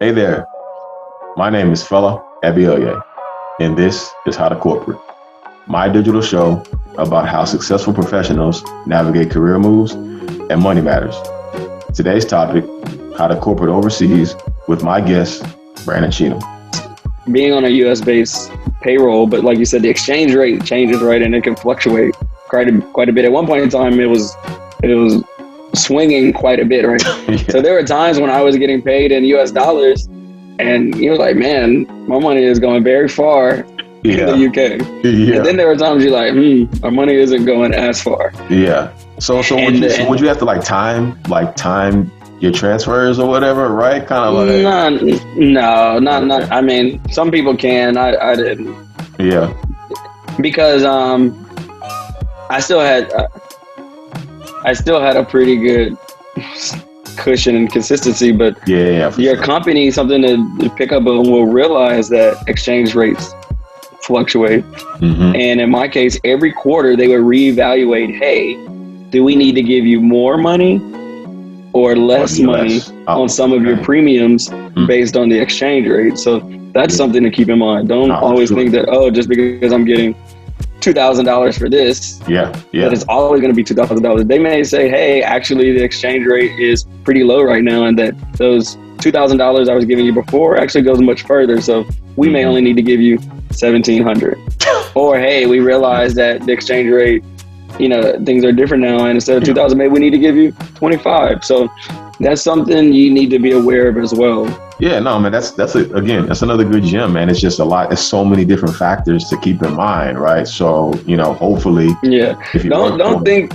Hey there, my name is Fella Abiyoye, and this is How to Corporate, my digital show about how successful professionals navigate career moves and money matters. Today's topic, how to corporate overseas, with my guest, Brandon Cheatham. Being on a US based payroll, but like you said, the exchange rate changes, right? And it can fluctuate quite a bit. At one point in time, it was swinging quite a bit, right? Yeah. So there were times when I was getting paid in US dollars and you were like, man, my money is going very far in the UK. Yeah. And then there were times you're like, our money isn't going as far. Yeah. So would you have to time your transfers or whatever, right? Kind of like No, not. I mean, some people can. I didn't. Yeah. Because I still had a pretty good cushion and consistency, but your company, something to pick up on, will realize that exchange rates fluctuate. Mm-hmm. And in my case, every quarter they would reevaluate, hey, do we need to give you more money or less money on some of your premiums based on the exchange rate? So that's something to keep in mind. Don't always think that, just because I'm getting $2,000 for this, that it's always going to be $2,000. They may say, hey, actually the exchange rate is pretty low right now, and that those $2,000 I was giving you before actually goes much further. So we may only need to give you $1,700. Or, hey, we realize that the exchange rate, things are different now, and instead of 2,000, maybe we need to give you 25. So that's something you need to be aware of as well. Yeah, no, man, that's another good gem, man. It's just a lot. It's so many different factors to keep in mind, right? So, hopefully, if you don't think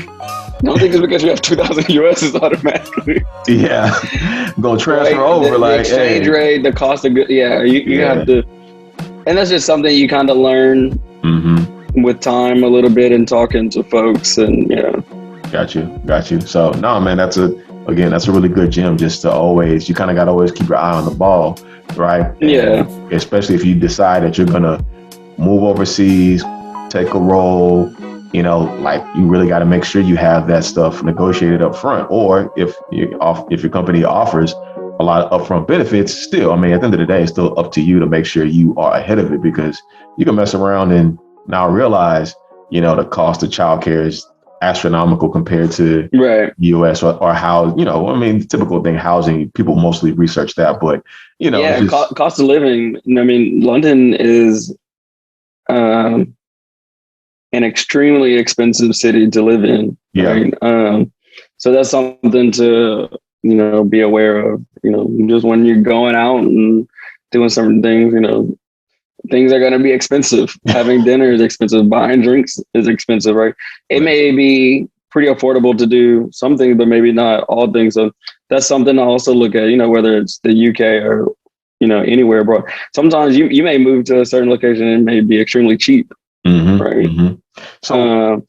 just because you have 2,000 US is automatically go transfer over the exchange rate, the cost of goods. You have to, and that's just something you kind of learn with time a little bit and talking to folks, and Got you. So no, man, that's a really good gem. Just to you kind of got to always keep your eye on the ball, right? And especially if you decide that you're gonna move overseas, take a role, you really got to make sure you have that stuff negotiated up front. Or if your company offers a lot of upfront benefits, still, I mean, at the end of the day, it's still up to you to make sure you are ahead of it, because you can mess around and now realize, the cost of childcare is astronomical compared to US or how, the typical thing, housing, people mostly research that, but, cost of living. I mean, London is an extremely expensive city to live in. Right? So that's something to, be aware of, just when you're going out and doing certain things, things are going to be expensive. Having dinner is expensive. Buying drinks is expensive, right? It may be pretty affordable to do some things, but maybe not all things. So that's something to also look at, whether it's the UK or, anywhere abroad. Sometimes you may move to a certain location and it may be extremely cheap, right? Mm-hmm.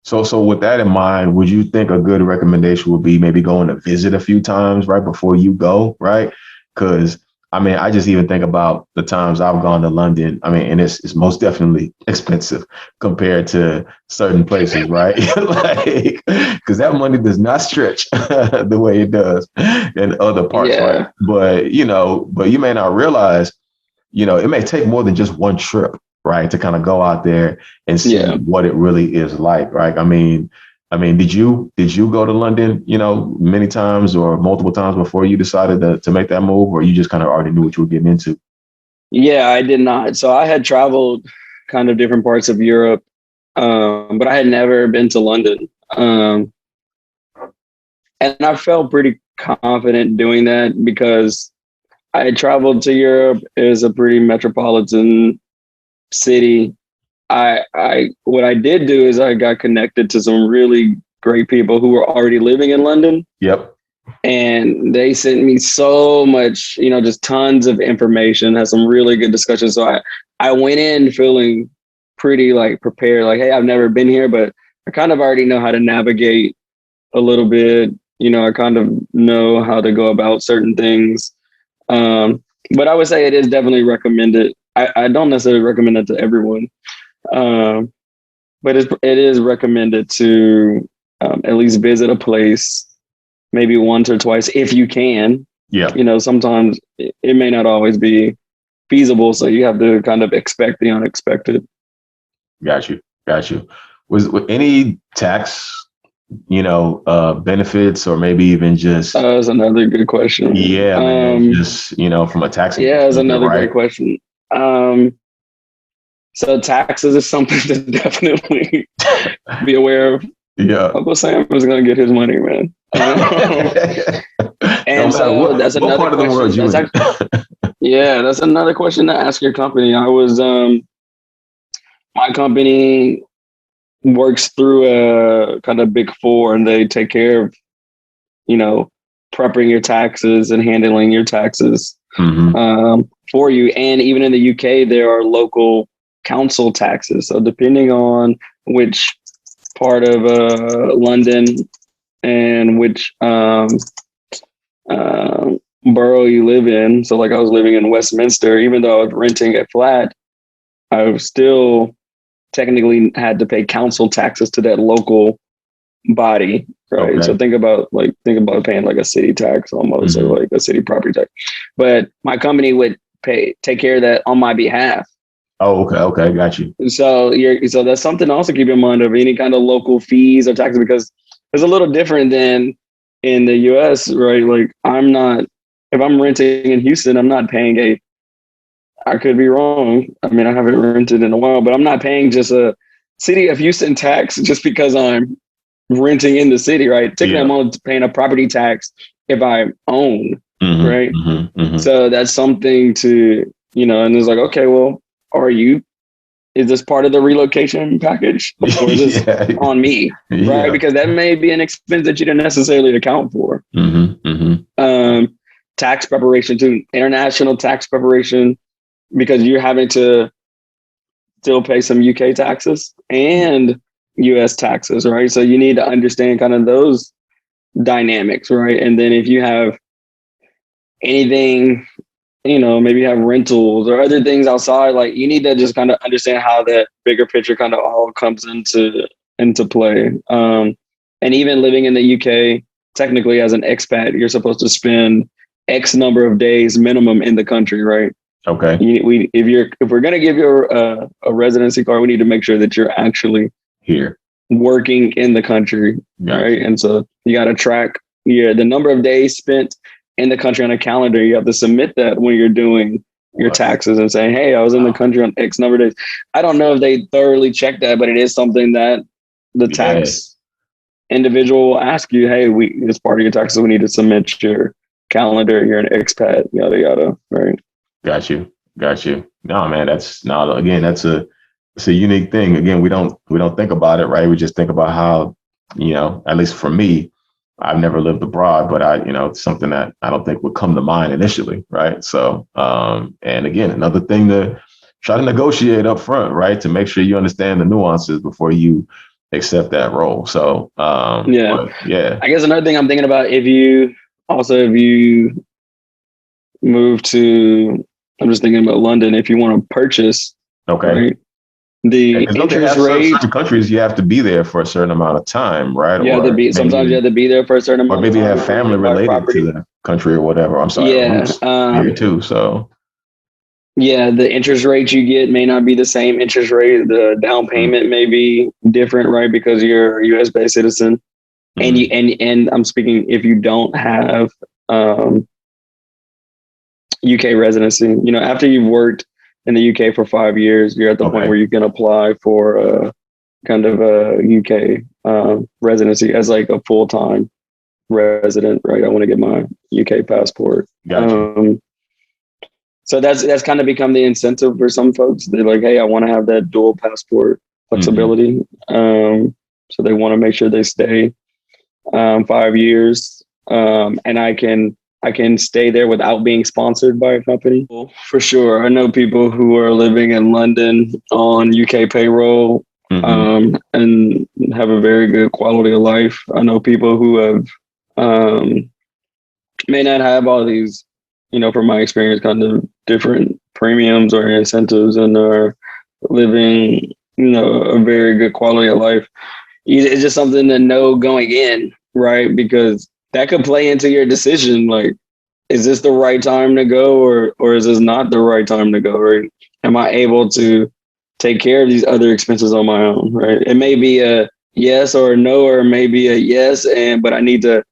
So with that in mind, would you think a good recommendation would be maybe going to visit a few times right before you go, right? Because I mean, I just even think about the times I've gone to London. I mean, and it's most definitely expensive compared to certain places, right? Because that money does not stretch the way it does in other parts, right? But, but you may not realize, it may take more than just one trip, right? To kind of go out there and see what it really is like, right? I mean, did you go to London, many times or multiple times before you decided to make that move, or you just kind of already knew what you were getting into? Yeah, I did not. So I had traveled kind of different parts of Europe, but I had never been to London. And I felt pretty confident doing that because I had traveled to Europe. It was a pretty metropolitan city. What I did do is I got connected to some really great people who were already living in London. Yep. And they sent me so much, just tons of information, had some really good discussions. So I went in feeling pretty prepared, hey, I've never been here, but I kind of already know how to navigate a little bit. I kind of know how to go about certain things. But I would say it is definitely recommended. I don't necessarily recommend it to everyone. But it is recommended to at least visit a place maybe once or twice if you can. Yeah. Sometimes it may not always be feasible. So you have to kind of expect the unexpected. Got you. Got you. Was with any tax, benefits or maybe even just, That's another good question. yeah, man, just, from a taxing Yeah, that's perspective, another right? great question. So taxes is something to definitely be aware of. Yeah. Uncle Sam is going to get his money, man. No And matter so that's what another part of the world question. you in. Yeah, that's another question to ask your company. My company works through a kind of big four, and they take care of, prepping your taxes and handling your taxes for you. And even in the UK, there are local council taxes. So depending on which part of London and which borough you live in. So like I was living in Westminster, even though I was renting a flat, I still technically had to pay council taxes to that local body, right? Okay. So think about paying like a city tax almost, or like a city property tax. But my company would take care of that on my behalf. Oh, okay, got you. So that's something to also keep in mind of any kind of local fees or taxes, because it's a little different than in the US, right? Like if I'm renting in Houston, I'm not paying I could be wrong. I mean, I haven't rented in a while, but I'm not paying just a city of Houston tax just because I'm renting in the city, right? Technically, I'm only paying a property tax if I own, right? So that's something to, and it's like, okay, well, is this part of the relocation package, or is this on me, right? Because that may be an expense that you didn't necessarily account for. Tax preparation too, international tax preparation, because you're having to still pay some UK taxes and US taxes, right? So you need to understand kind of those dynamics, right? And then if you have anything, maybe you have rentals or other things outside, like you need to just kind of understand how that bigger picture kind of all comes into play. And even living in the UK, technically as an expat, you're supposed to spend X number of days minimum in the country, right? Okay. If we're gonna give you a residency card, we need to make sure that you're actually here working in the country, right? And so you got to track the number of days spent in the country on a calendar. You have to submit that when you're doing your taxes and saying, "Hey, I was in the country on X number of days." I don't know if they thoroughly check that, but it is something that the tax individual will ask you. Hey, as part of your taxes, we need to submit your calendar. You're an expat, yada yada, right? Got you. No, man, that's it's a unique thing. Again, we don't think about it, right? We just think about how, at least for me, I've never lived abroad, but it's something that I don't think would come to mind initially, right? So, and again, another thing to try to negotiate up front, right? To make sure you understand the nuances before you accept that role. So, yeah. I guess another thing I'm thinking about, if you move to, I'm just thinking about London, if you want to purchase, right? The interest rate. Certain countries, you have to be there for a certain amount of time, right? Sometimes you have to be there for a certain amount of time. Or maybe have family related to the country or whatever. I'm sorry. Here too. So. Yeah, the interest rate you get may not be the same interest rate. The down payment may be different, right? Because you're a US based citizen. And and I'm speaking if you don't have UK residency. After you've worked in the UK for 5 years, you're at the point where you can apply for kind of a UK residency as like a full-time resident, right? I want to get my UK passport. Gotcha. So that's kind of become the incentive for some folks. They're like, hey, I want to have that dual passport flexibility. So they want to make sure they stay 5 years, and I can stay there without being sponsored by a company. For sure. I know people who are living in London on UK payroll and have a very good quality of life. I know people who have may not have all these, from my experience, kind of different premiums or incentives, and are living, a very good quality of life. It's just something to know going in, right? Because that could play into your decision. Like, is this the right time to go, or is this not the right time to go? Right? Am I able to take care of these other expenses on my own? Right? It may be a yes or a no, or maybe a yes, but I need to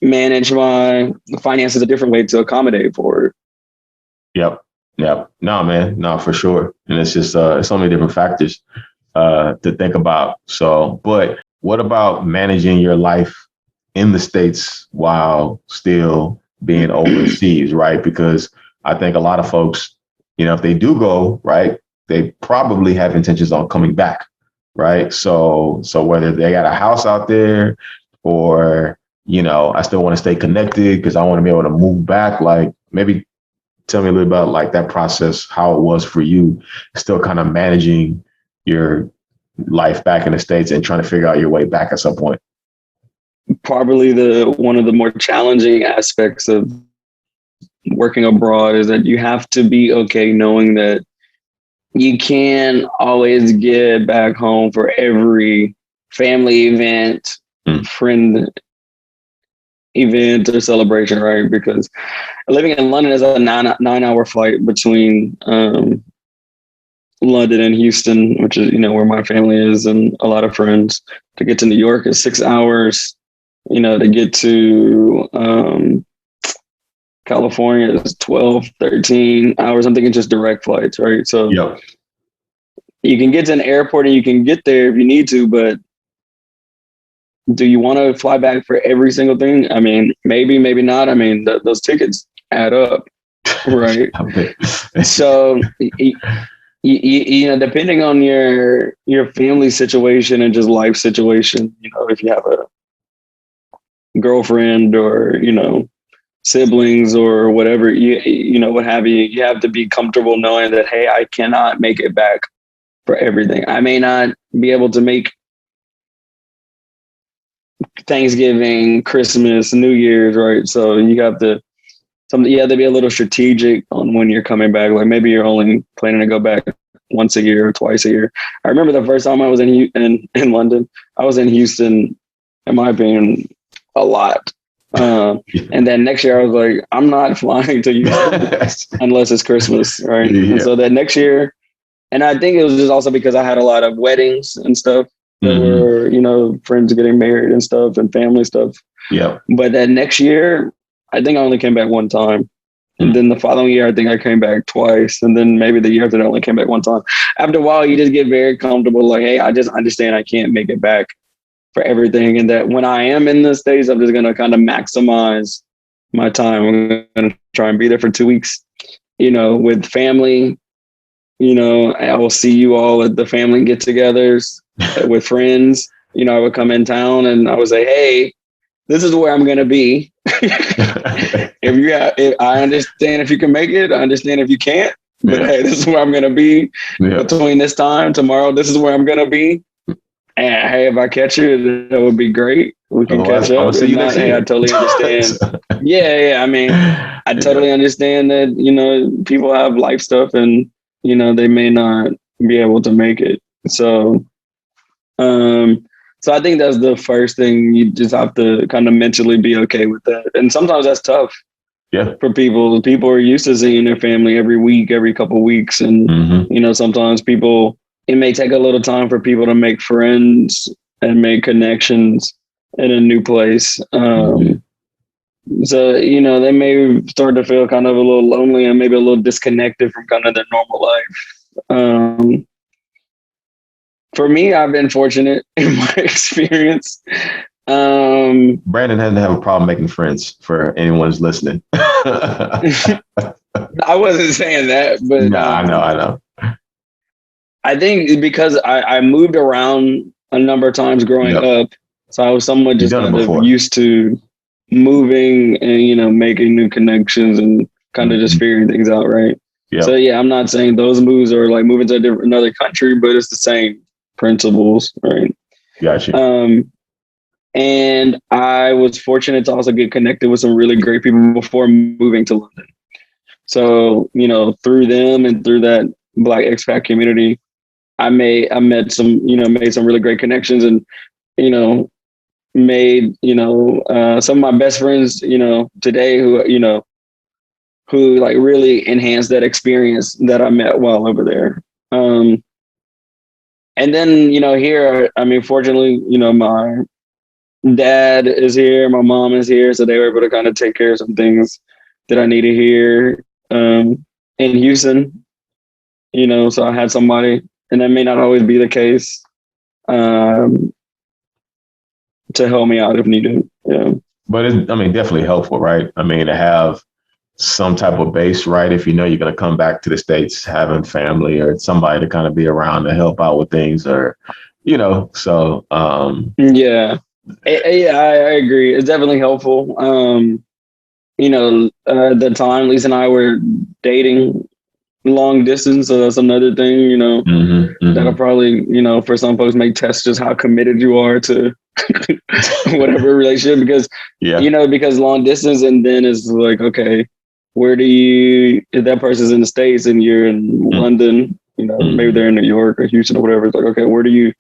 manage my finances a different way to accommodate for it. Yep. Yep. No, man. No, for sure. And it's just it's so many different factors to think about. So, but what about managing your life in the States while still being overseas, right? Because I think a lot of folks, if they do go, right, they probably have intentions on coming back, right? So whether they got a house out there or, I still want to stay connected because I want to be able to move back, like maybe tell me a little about like that process, how it was for you, still kind of managing your life back in the States and trying to figure out your way back at some point. Probably one of the more challenging aspects of working abroad is that you have to be okay knowing that you can't always get back home for every family event, friend event or celebration, right? Because living in London is a 9-hour flight between London and Houston, which is, where my family is and a lot of friends. To get to New York is 6 hours. To get to California is 12, 13 hours. I'm thinking just direct flights, right? So yep. You can get to an airport and you can get there if you need to, but do you want to fly back for every single thing? I mean, maybe, maybe not. I mean, those tickets add up, right? So, depending on your family situation and just life situation, if you have a girlfriend or, siblings or whatever, what have you, you have to be comfortable knowing that, hey, I cannot make it back for everything. I may not be able to make Thanksgiving, Christmas, New Year's, right? So you have to be a little strategic on when you're coming back. Like maybe you're only planning to go back once a year or twice a year. I remember the first time I was in London, I was in Houston, in my opinion, a lot. And then next year I was like, I'm not flying to Houston unless it's Christmas, right? Yeah. And so that next year, and I think it was just also because I had a lot of weddings and stuff that were, friends getting married and stuff and family stuff. Yeah. But that next year, I think I only came back one time. And then the following year, I think I came back twice. And then maybe the year after that, I only came back one time. After a while, you just get very comfortable. Like, hey, I just understand I can't make it back for everything. And that when I am in the States, I'm just going to kind of maximize my time. I'm going to try and be there for 2 weeks, with family. I will see you all at the family get-togethers with friends. I would come in town and I would say, hey, this is where I'm going to be. If I understand if you can make it, I understand if you can't. But hey, this is where I'm going to be between this time tomorrow. This is where I'm going to be. And hey, if I catch you, that would be great. We can catch up. Hey, I totally understand. Yeah. I mean, I totally understand that, people have life stuff and, they may not be able to make it. So I think that's the first thing. You just have to kind of mentally be okay with that. And sometimes that's tough. Yeah. For people. People are used to seeing their family every week, every couple of weeks. And, sometimes it may take a little time for people to make friends and make connections in a new place. So, they may start to feel kind of a little lonely and maybe a little disconnected from kind of their normal life. For me, I've been fortunate in my experience. Brandon doesn't have a problem making friends for anyone who's listening. I wasn't saying that, but no, I know. I think because I moved around a number of times growing up, so I was somewhat just kind of used to moving and making new connections and kind of just figuring things out, right? Yep. So yeah, I'm not saying those moves are like moving to another country, but it's the same principles, right? Gotcha. And I was fortunate to also get connected with some really great people before moving to London. So, through them and through that Black expat community, I met some, made some really great connections and, made, some of my best friends, today who, who like really enhanced that experience that I met while over there. And then, here, I mean, fortunately, my dad is here, my mom is here, so they were able to kind of take care of some things that I needed here in Houston. So I had somebody, and that may not always be the case, to help me out if needed. Yeah. But it's, I mean, definitely helpful, right? I mean, to have some type of base, right? If you're going to come back to the States, having family or somebody to kind of be around to help out with things, or, so. Yeah, I agree. It's definitely helpful. The time Lisa and I were dating long distance, so that's another thing, that'll probably, for some folks may test just how committed you are to whatever relationship, because, because long distance, and then it's like, okay, if that person's in the States and you're in London, maybe they're in New York or Houston or whatever, it's like, okay, where do you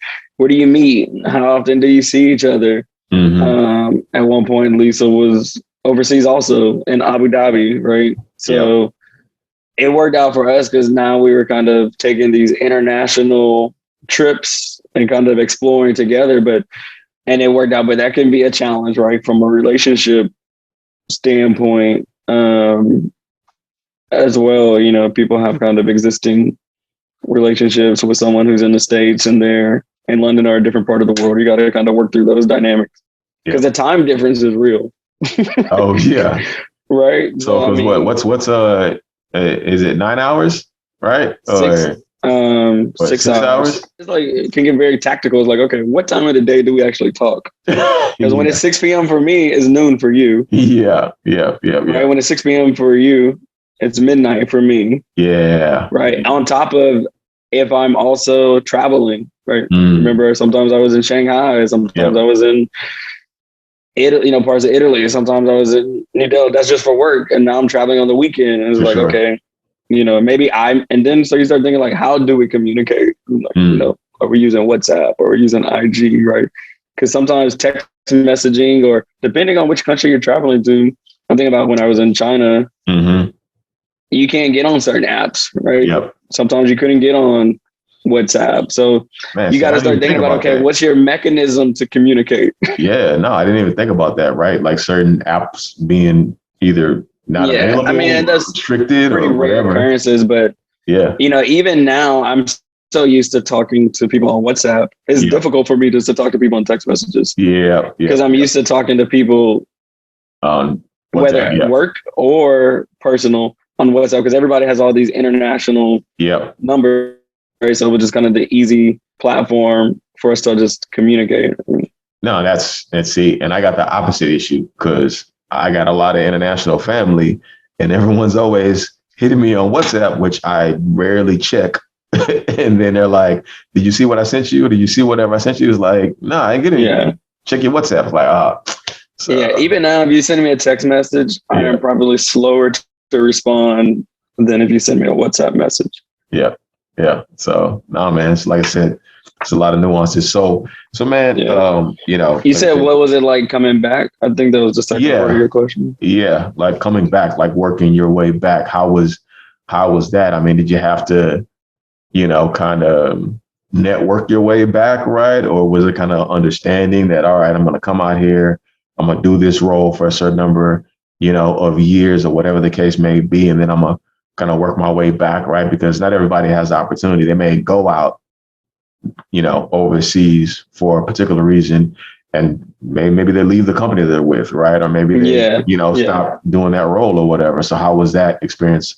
meet? How often do you see each other? At one point, Lisa was overseas also in Abu Dhabi, right? So it worked out for us because now we were kind of taking these international trips and kind of exploring together, and it worked out, but that can be a challenge, right? From a relationship standpoint, as well, people have kind of existing relationships with someone who's in the States and they're in London or a different part of the world. You got to kind of work through those dynamics because the time difference is real. Oh yeah. Right. So I mean, what's is it 9 hours? Right. 6 hours. It's like, it can get very tactical. It's like, okay, what time of the day do we actually talk? Because when it's 6 p.m. for me, it's noon for you. Yeah. Right. When it's 6 p.m. for you, it's midnight for me. Yeah. Right. On top of if I'm also traveling, right? Remember, sometimes I was in Shanghai, sometimes I was in Italy, parts of Italy. Sometimes I was in New Delhi. That's just for work. And now I'm traveling on the weekend. And it's like, okay, maybe and then so you start thinking like, how do we communicate? Like, are we using WhatsApp or are we using IG, right? Because sometimes text messaging, or depending on which country you're traveling to, I'm thinking about when I was in China, you can't get on certain apps, right? Yep. Sometimes you couldn't get on WhatsApp. So you got to start thinking about, okay, what's your mechanism to communicate? Yeah, no, I didn't even think about that, right? Like certain apps being either not available, I mean, that's restricted or whatever. Rare occurrences, but even now I'm so used to talking to people on WhatsApp. It's difficult for me just to talk to people on text messages. Yeah. Because I'm used to talking to people on whether at work or personal on WhatsApp, because everybody has all these international numbers, right? So it was just kind of the easy platform for us to just communicate. No, that's see, and I got the opposite issue because I got a lot of international family, and everyone's always hitting me on WhatsApp, which I rarely check. And then they're like, "Did you see what I sent you? Did you see whatever I sent you?" It's like, no, I ain't getting it. Check your WhatsApp. Like, So, even now, if you send me a text message, I am probably slower to respond than if you send me a WhatsApp message. Yeah. So, no, man, it's like I said, it's a lot of nuances. So man, you said, what was it like coming back? I think that was the second part of your question. Yeah, like coming back, like working your way back. How was that? I mean, did you have to, kind of network your way back, right? Or was it kind of understanding that, all right, I'm going to come out here, I'm going to do this role for a certain number, of years or whatever the case may be, and then I'm going to kind of work my way back, right? Because not everybody has the opportunity. They may go out, overseas for a particular reason, and maybe they leave the company they're with, right? Or maybe they, stop doing that role or whatever. So how was that experience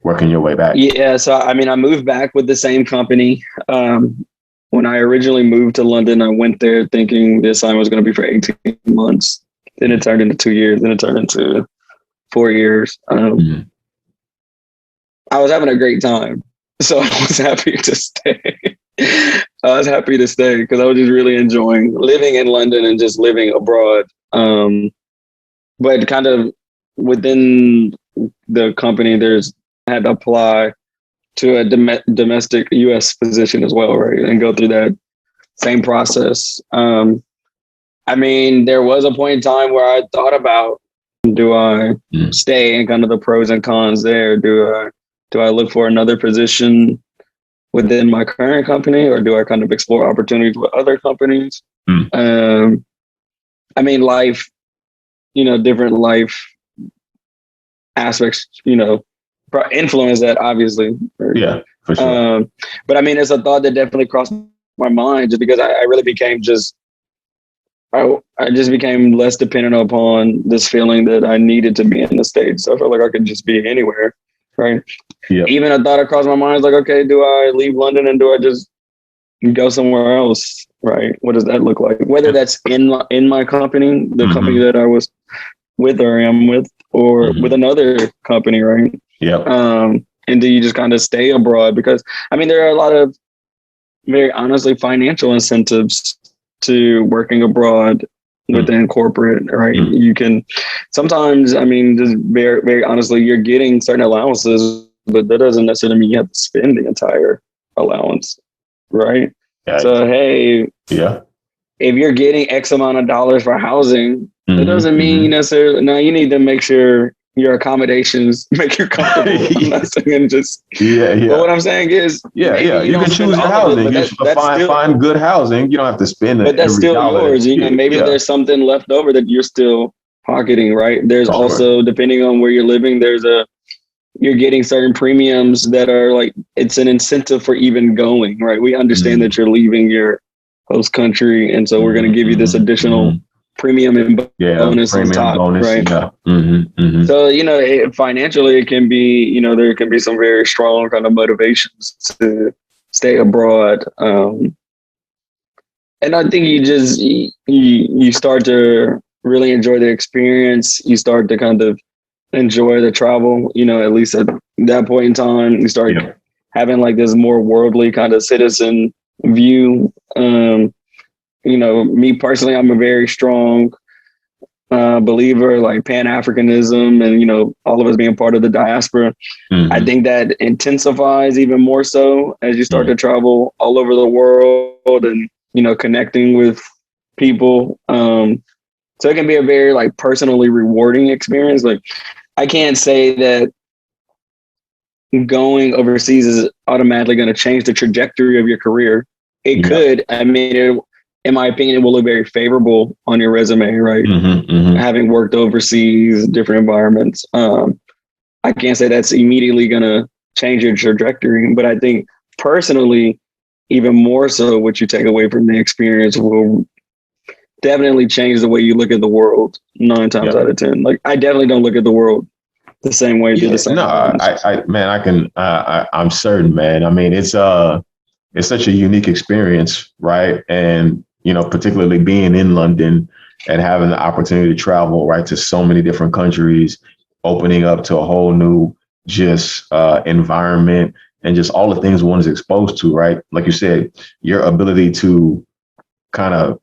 working your way back? Yeah, so I mean, I moved back with the same company. When I originally moved to London, I went there thinking the assignment was going to be for 18 months. Then it turned into 2 years. Then it turned into 4 years. I was having a great time, so I was happy to stay. I was happy to stay because I was just really enjoying living in London and just living abroad. But kind of within the company, I had to apply to a domestic U.S. position as well, right? And go through that same process. I mean, there was a point in time where I thought about Do I stay and kind of the pros and cons there? Do I look for another position within my current company, or do I kind of explore opportunities with other companies? I mean, life, different life aspects, influence that, obviously. Yeah, for sure. But I mean, it's a thought that definitely crossed my mind, just because I really became I just became less dependent upon this feeling that I needed to be in the States. So I felt like I could just be anywhere, right? Yeah. Even a thought across my mind is like, okay, do I leave London and do I just go somewhere else, right? What does that look like? Whether that's in my company, the company that I was with or am with, or with another company, right? Yeah. And do you just kind of stay abroad? Because I mean, there are a lot of very honestly financial incentives to working abroad within corporate, right? You can sometimes, I mean, just very, very honestly, you're getting certain allowances, but that doesn't necessarily mean you have to spend the entire allowance, right? Yeah. So, hey, yeah, if you're getting X amount of dollars for housing, it doesn't mean necessarily, now you need to make sure your accommodations make you comfortable. I'm not saying just, but what I'm saying is, you can choose your housing. You find good housing. You don't have to spend it. But that's every still dollar. yours. Maybe there's something left over that you're still pocketing, right? There's also, depending on where you're living, you're getting certain premiums that are like, it's an incentive for even going, right? We understand that you're leaving your host country, and so we're going to give you this additional premium and bonus on top, right? Yeah. So, financially, it can be, there can be some very strong kind of motivations to stay abroad. And I think you start to really enjoy the experience. You start to kind of enjoy the travel, at least at that point in time. You start having like this more worldly kind of citizen view. Me personally, I'm a very strong believer, like Pan-Africanism and, all of us being part of the diaspora. I think that intensifies even more so as you start to travel all over the world and, connecting with people. So it can be a very like personally rewarding experience. Like, I can't say that going overseas is automatically going to change the trajectory of your career. It could. I mean, in my opinion, it will look very favorable on your resume, right? Having worked overseas, different environments. I can't say that's immediately going to change your trajectory, but I think personally, even more so, what you take away from the experience will definitely change the way you look at the world 9 times out of 10. Like, I definitely don't look at the world the same way. Do the same. No, I'm certain, man. I mean, it's such a unique experience, right? And, particularly being in London and having the opportunity to travel, right, to so many different countries, opening up to a whole new environment and just all the things one is exposed to, right? Like you said, your ability to kind of,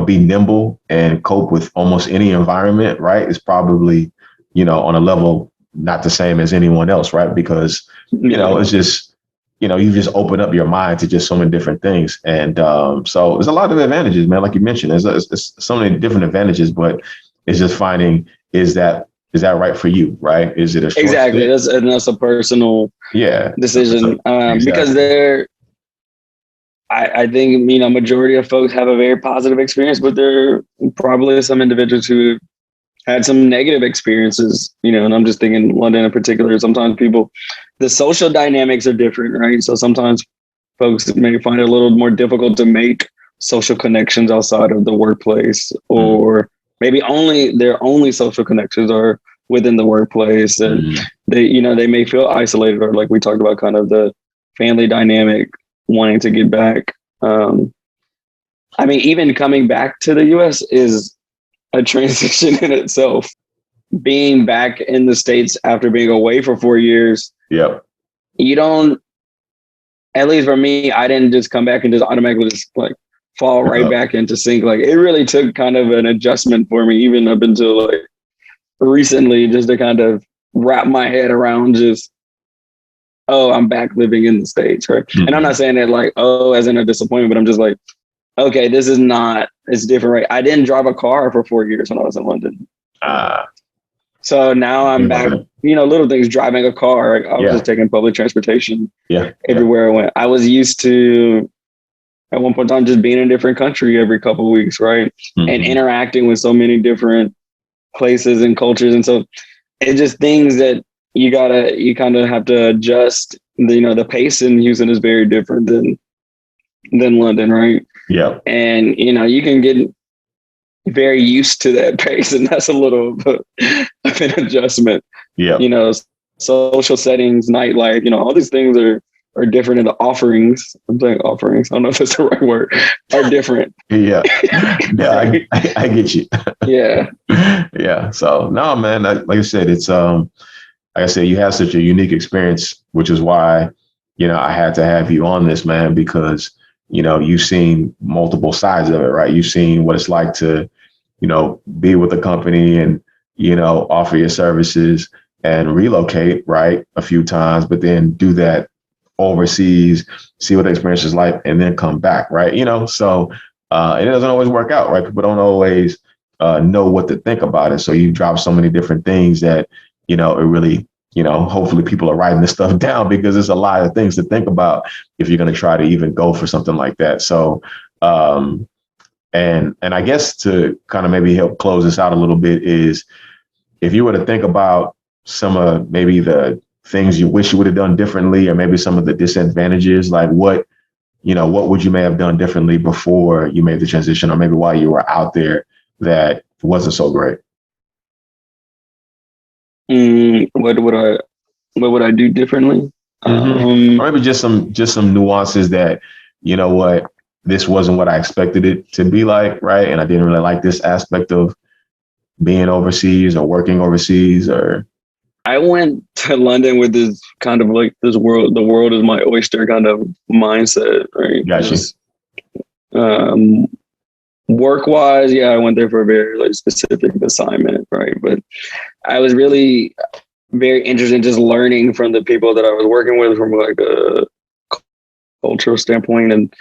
be nimble and cope with almost any environment, right, is probably, on a level not the same as anyone else, right? Because, it's just, you just open up your mind to just so many different things. And so there's a lot of advantages, man. Like you mentioned, there's so many different advantages, but it's just finding, is that right for you, right? Is it a short exactly? That's a personal decision. Because I think, majority of folks have a very positive experience, but there are probably some individuals who had some negative experiences, and I'm just thinking London in particular. Sometimes the social dynamics are different, right? So sometimes folks may find it a little more difficult to make social connections outside of the workplace, or maybe their only social connections are within the workplace, and they may feel isolated, or like we talked about, kind of the family dynamic, wanting to get back. I mean, even coming back to the US is a transition in itself. Being back in the States after being away for 4 years, you don't, at least for me, I didn't just come back and just automatically just like fall right back into sync. Like, it really took kind of an adjustment for me, even up until like recently, just to kind of wrap my head around just, oh, I'm back living in the States, right? And I'm not saying that like, oh, as in a disappointment, but I'm just like, okay, it's different, right? I didn't drive a car for 4 years when I was in London. So now I'm back, little things, driving a car. I was just taking public transportation everywhere I went. I was used to, at one point in time, just being in a different country every couple of weeks, right? Mm-hmm. And interacting with so many different places and cultures. And so it's just things that you kind of have to adjust. The pace in Houston is very different than London, right? Yeah. And, you can get very used to that pace, and that's a little of an adjustment. Yeah. Social settings, nightlife, all these things are different, and the offerings, I'm saying offerings, I don't know if that's the right word, are different. Yeah. I get you. Yeah. Yeah. So no, man, like I said, it's, like I said, you have such a unique experience, which is why, I had to have you on this, man, because, you've seen multiple sides of it, right? You've seen what it's like to, be with a company and, offer your services and relocate, right, a few times, but then do that overseas, see what the experience is like, and then come back, right? So it doesn't always work out, right? People don't always know what to think about it. So you drop so many different things that, it really, hopefully people are writing this stuff down, because there's a lot of things to think about if you're going to try to even go for something like that. So, and I guess to kind of maybe help close this out a little bit is, if you were to think about some of maybe the things you wish you would have done differently, or maybe some of the disadvantages, like what would you may have done differently before you made the transition, or maybe while you were out there that wasn't so great? What would I do differently? Mm-hmm. Or maybe just some nuances that, this wasn't what I expected it to be like, right? And I didn't really like this aspect of being overseas or working overseas. Or I went to London with this kind of like the world is my oyster kind of mindset, right? Gotcha. Work-wise, I went there for a very specific assignment, right? But I was really very interested in just learning from the people that I was working with from like a cultural standpoint. And,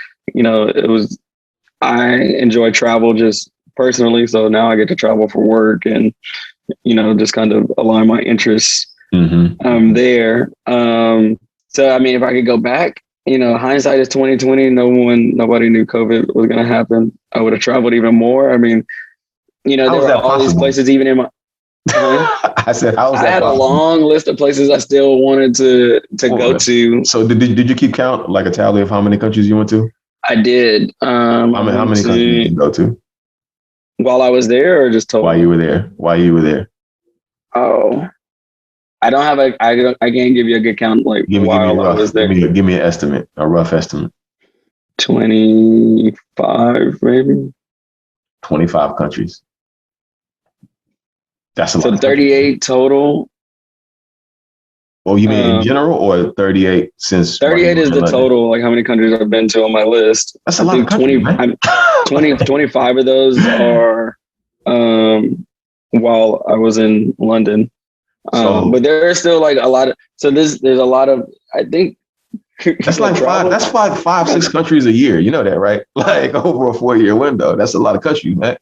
I enjoy travel just personally. So now I get to travel for work and, just kind of align my interests there. So, I mean, if I could go back, hindsight is 2020. Nobody knew COVID was going to happen. I would have traveled even more. I mean, there were all these places, even in my, I said, how was that? I had a long list of places I still wanted to go to. So did you keep count, like a tally of how many countries you went to? I did. How many countries did you go to? While I was there, or just total? While you were there. Oh, I don't have I can't give you a good count. Like while I was there. Give me an estimate, a rough estimate. 25, maybe. 25 countries. That's a lot. So 38 total. Well, you mean in general, or 38 since? 38 is the total, like how many countries I've been to on my list. That's a lot of countries, 25 of those are while I was in London. But there are still like a lot of, there's a lot of, I think. That's like five, 6 countries a year. You know that, right? Like over a 4-year window. That's a lot of countries, man.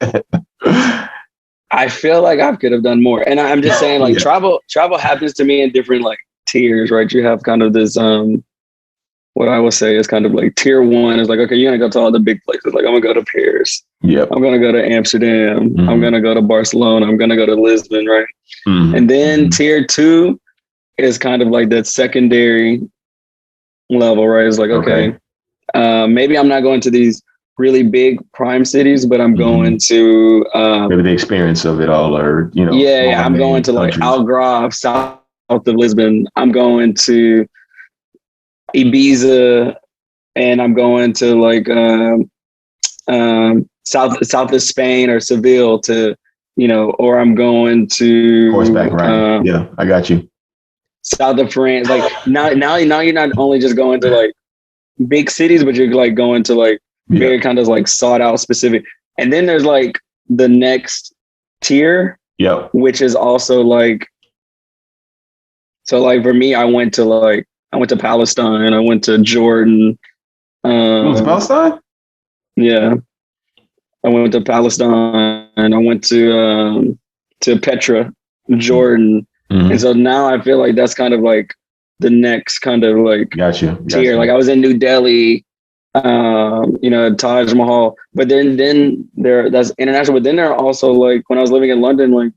I feel like I could have done more. And I'm just saying, like, travel happens to me in different like tiers, right? You have kind of this what I would say is kind of like tier 1 is like, okay, you're gonna go to all the big places. Like, I'm gonna go to Paris. Yep. I'm gonna go to Amsterdam. Mm-hmm. I'm gonna go to Barcelona. I'm gonna go to Lisbon, right? Mm-hmm. And then tier 2 is kind of like that secondary level, right? It's like, okay, maybe I'm not going to these really big prime cities, but I'm going to maybe the experience of it all, or I'm going to like Algarve, south of Lisbon. I'm going to Ibiza, and I'm going to like south of Spain or Seville to, or I'm going to horseback riding. Yeah, I got you. South of France. Like now you're not only just going to like big cities, but you're like going to like very kind of like sought out specific. And then there's like the next tier, which is also like, so like for me, I went to Palestine, I went to Jordan. Was Palestine? Yeah. I went to Palestine, and I went to Petra Jordan. And so now I feel like that's kind of like the next kind of like tier. Like I was in New Delhi, Taj Mahal, but then that's international. But then there are also like when I was living in London, like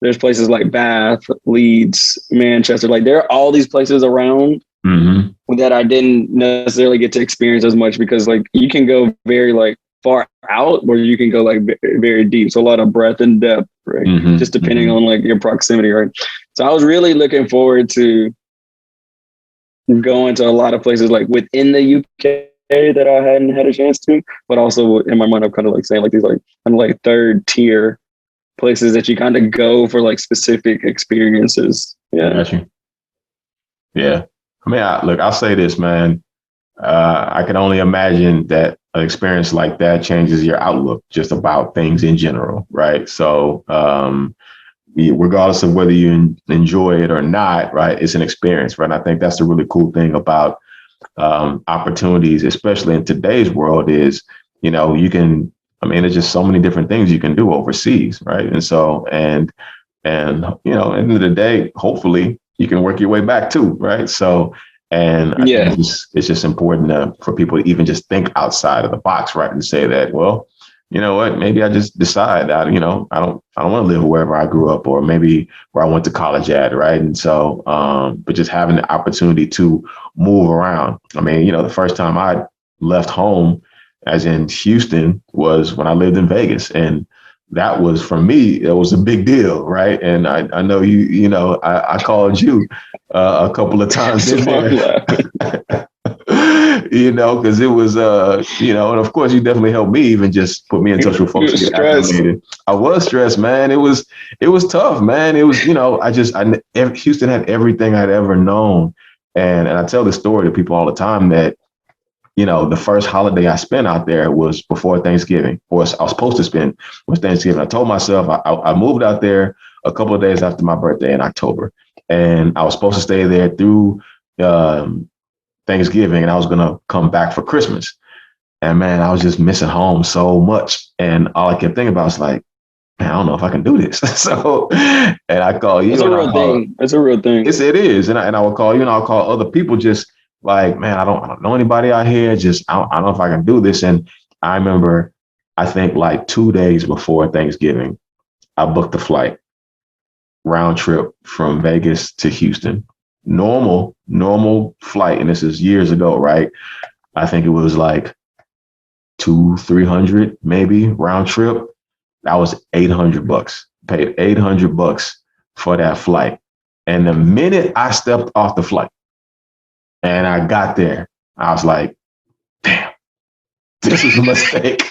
there's places like Bath, Leeds, Manchester. Like there are all these places around that I didn't necessarily get to experience as much because like you can go very like far out or you can go like very deep. So a lot of breadth and depth, right? Just depending on like your proximity, right? So I was really looking forward to going to a lot of places like within the UK that I hadn't had a chance to, but also in my mind, I'm kind of like saying like these like kind of like third tier places that you kind of go for like specific experiences. Yeah. Got you. Yeah. I mean, I'll say this, man. I can only imagine that an experience like that changes your outlook just about things in general, right? So, regardless of whether you enjoy it or not, right, it's an experience, right? And I think that's the really cool thing about opportunities, especially in today's world, is, there's just so many different things you can do overseas, right? And so, and at the end of the day, hopefully you can work your way back too, right? So, and I think it's just important for people to even just think outside of the box, right? And say that, well, you know what, maybe I just decide I don't want to live wherever I grew up or maybe where I went to college at, right? And so, but just having the opportunity to move around. I mean, the first time I left home, as in Houston, was when I lived in Vegas. And that was, for me, it was a big deal, right? And I know I called you a couple of times in there, because it was, and of course you definitely helped me even just put me in touch with folks. I was stressed, man. It was tough, man. It was, Houston had everything I'd ever known. And I tell this story to people all the time that, the first holiday I spent out there was before Thanksgiving, or I was supposed to spend was Thanksgiving. I told myself I moved out there a couple of days after my birthday in October, and I was supposed to stay there through Thanksgiving, and I was going to come back for Christmas. And man, I was just missing home so much. And all I kept thinking about was like, man, I don't know if I can do this. So, and I call you. It's a real thing. It's a real thing. It is. And I will call you, and I'll call other people just like, man, I don't know anybody out here. Just, I don't know if I can do this. And I remember, I think like 2 days before Thanksgiving, I booked a flight round trip from Vegas to Houston. Normal flight. And this is years ago, right? I think it was like $200-300 maybe round trip. That was $800. Paid $800 for that flight. And the minute I stepped off the flight and I got there, I was like, damn, this is a mistake.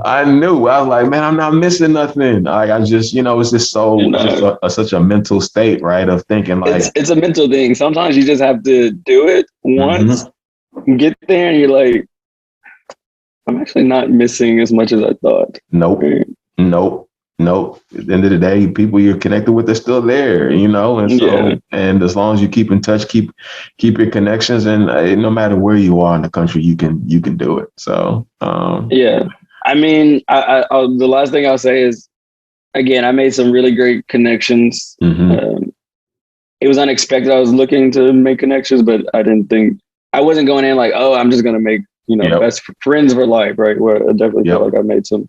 I knew. I was like, man, I'm not missing nothing. Like, I just, it's just such a mental state, right? Of thinking like it's a mental thing. Sometimes you just have to do it once, get there, and you're like, I'm actually not missing as much as I thought. Nope. At the end of the day, people you're connected with are still there, and so, and as long as you keep in touch, keep your connections, and no matter where you are in the country, you can do it. So, I mean, the last thing I'll say is, again, I made some really great connections. It was unexpected. I was looking to make connections, but I wasn't going in like, oh, I'm just going to make, best friends for life, right? Where I definitely feel like I made some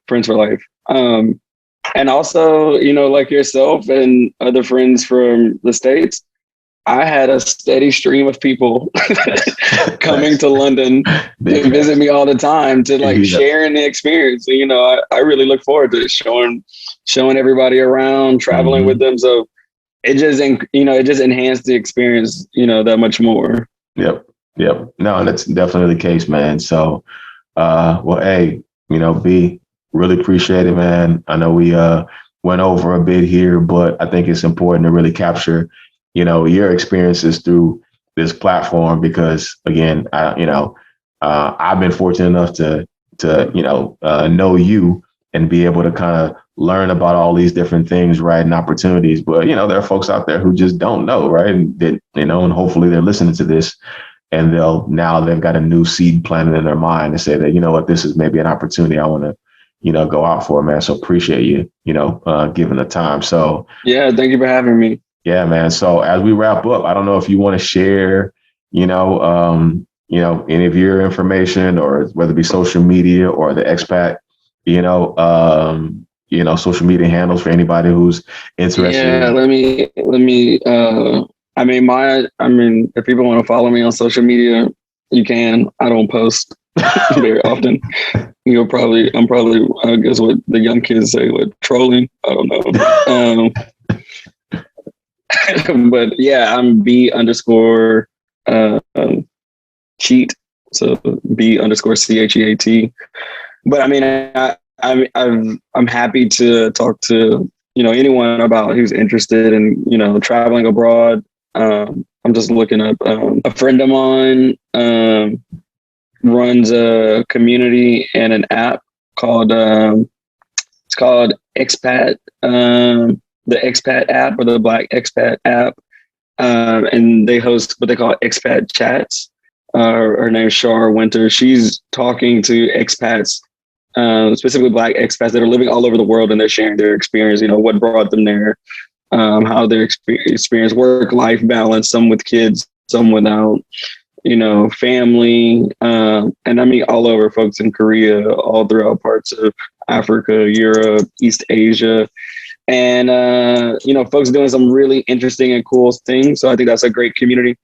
friends for life. And also, like yourself and other friends from the States, I had a steady stream of people coming to London to visit me all the time to like sharing the experience. I really look forward to showing everybody around, traveling with them. So it just, it just enhanced the experience, that much more. Yep. No, that's definitely the case, man. So, well, hey, B, really appreciate it, man. I know we went over a bit here, but I think it's important to really capture, your experiences through this platform because, again, I've been fortunate enough to know you and be able to kind of learn about all these different things, right, and opportunities. But there are folks out there who just don't know, right, and that and hopefully they're listening to this. And they've got a new seed planted in their mind to say that, what, this is maybe an opportunity I want to, go out for, man. So appreciate you, giving the time. So yeah, thank you for having me. Yeah, man. So as we wrap up, I don't know if you want to share, any of your information, or whether it be social media or the expat, social media handles for anybody who's interested. Yeah, let me if people want to follow me on social media, you can. I don't post very often. I'm probably, I guess what the young kids say, what, trolling? I don't know. But yeah, I'm B_, cheat. So B_CHEAT. But I mean, I'm happy to talk to, anyone about who's interested in, traveling abroad. I'm just looking up, a friend of mine, runs a community and an app called, it's called Expat, the Expat app, or the Black Expat app. And they host what they call Expat Chats. Her name is Shar Winter. She's talking to expats, specifically Black expats that are living all over the world, and they're sharing their experience, what brought them there, how their experience, work-life balance, some with kids, some without, family. And I mean, all over, folks in Korea, all throughout parts of Africa, Europe, East Asia. And, folks doing some really interesting and cool things. So I think that's a great community.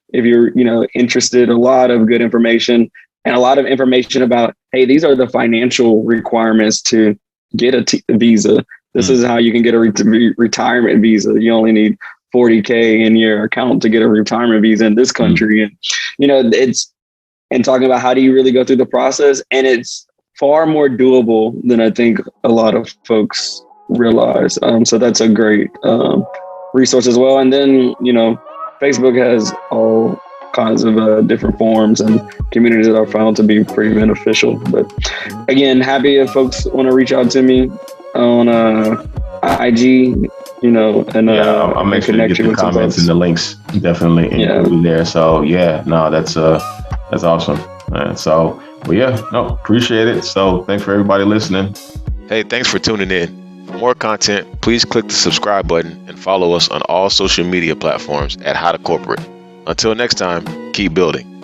If you're, interested, a lot of good information, and a lot of information about, hey, these are the financial requirements to get a visa. This is how you can get a retirement visa. You only need $40K in your account to get a retirement visa in this country. And, and talking about how do you really go through the process. And it's far more doable than I think a lot of folks realize. So that's a great resource as well. And then, Facebook has all kinds of different forums and communities that are found to be pretty beneficial. But again, happy if folks want to reach out to me on IG, and I'll make sure to get the comments and the links definitely included there. So that's awesome. So, appreciate it. So thanks for everybody listening. Hey, thanks for tuning in. For more content, please click the subscribe button and follow us on all social media platforms at How to Corporate. Until next time, keep building.